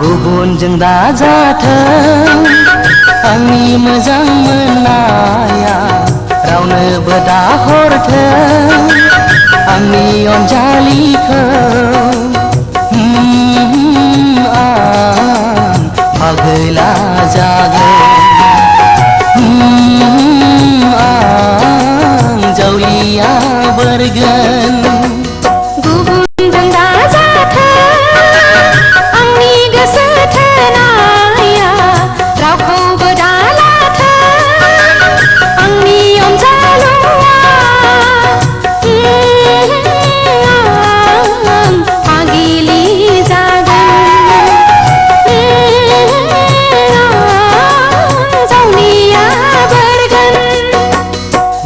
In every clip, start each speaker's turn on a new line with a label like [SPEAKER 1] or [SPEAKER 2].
[SPEAKER 1] गुबुनजों दाजाथों आंनि मोजां मोननाया रावनोबो दाहरथों आंनि अनजालिखौ आं पागला जागोन आं जावलिया बोरगोन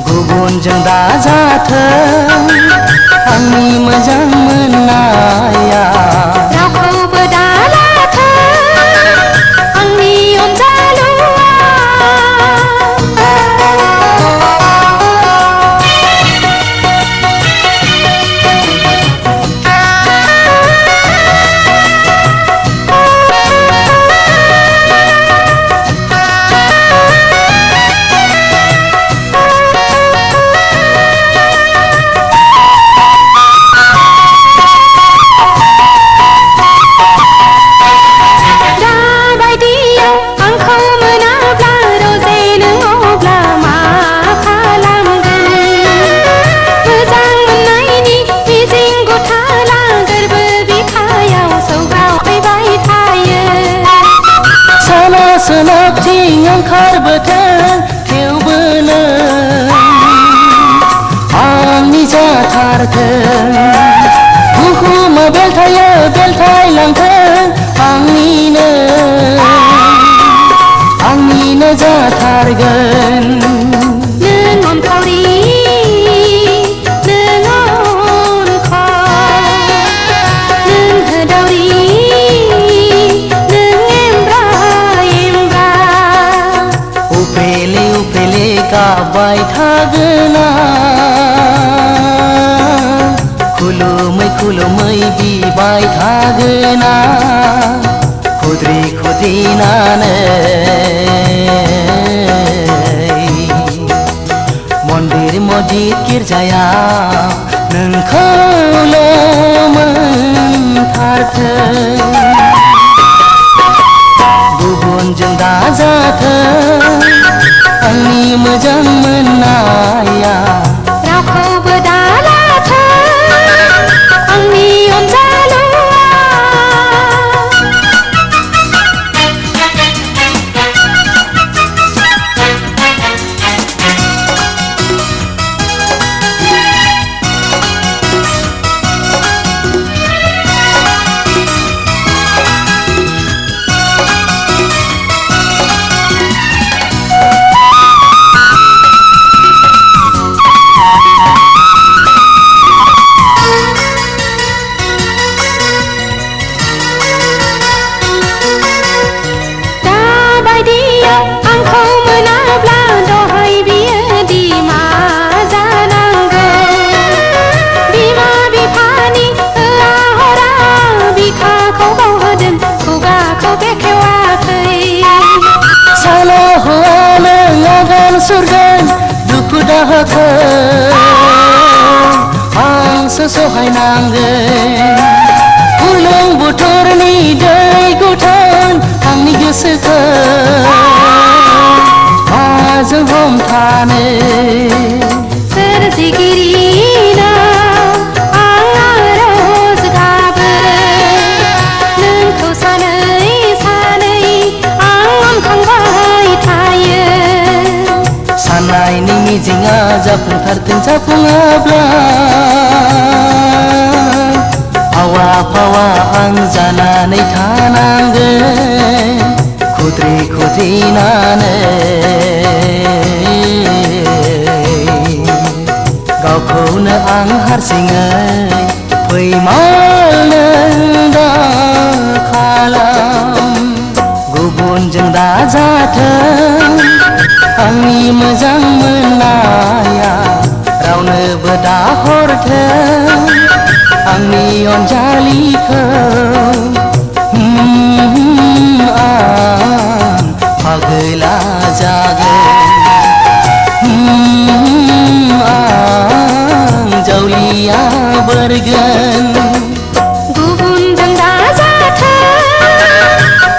[SPEAKER 1] गुबुनजों दाजाथों आंनि मोजां मोननाया
[SPEAKER 2] रावखौबो दालाथों आंनि अनजालुआ
[SPEAKER 1] सोनाबथिं ओंखारबोथों थेवबो नों आंनि जाथारथों बुहुमा बेलथायो बेलथायलांथों आंनिनो जाथारगोन
[SPEAKER 2] नों अनखावरि
[SPEAKER 1] गाबबाय थागोन खुलुमै खुलुमै बिबाय थागोन खुद्रि खुद्रिनानै मन्दिर मस्जिद गिर्जायाव नोंखौल' मोनथारथों गुबुनजों दाजाथों आंनि मोजां मोननाया
[SPEAKER 2] रावखौबो दालाथों आंनि अनजालुआ
[SPEAKER 1] सुरगोन दुखु दाहाखौ आंसो सहायनांगोन गुलुं बोथोरनि दै गुथान आंनि गोसोखौ माजों हमथानो
[SPEAKER 2] सोरजिगिरिनाव आं आरज गाबो
[SPEAKER 1] जाफुंथारथों जाफुङाब्ला आवा फावा आं जानानै थानांगोन खुद्रि खुद्रिनानै गावखौनो आं हारसिङै फैमाल नों दा खालाम गुबुनजों दाजाथों आंनि मोजां मोननाया रावनोबो दाहरथों आंनि अनजालिखौ आं फागोला जागोन आं जावलिया बोरगोन
[SPEAKER 2] गुबुनजों दाजाथों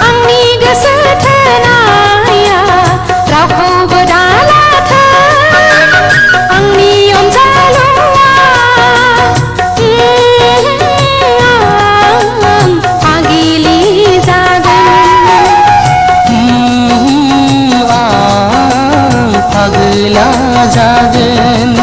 [SPEAKER 2] आंनि गोसो थोनाया रावखौबो दालाथों आंनि अनजालुआ आं फागिलि जागोन
[SPEAKER 1] आं फागोला जागोन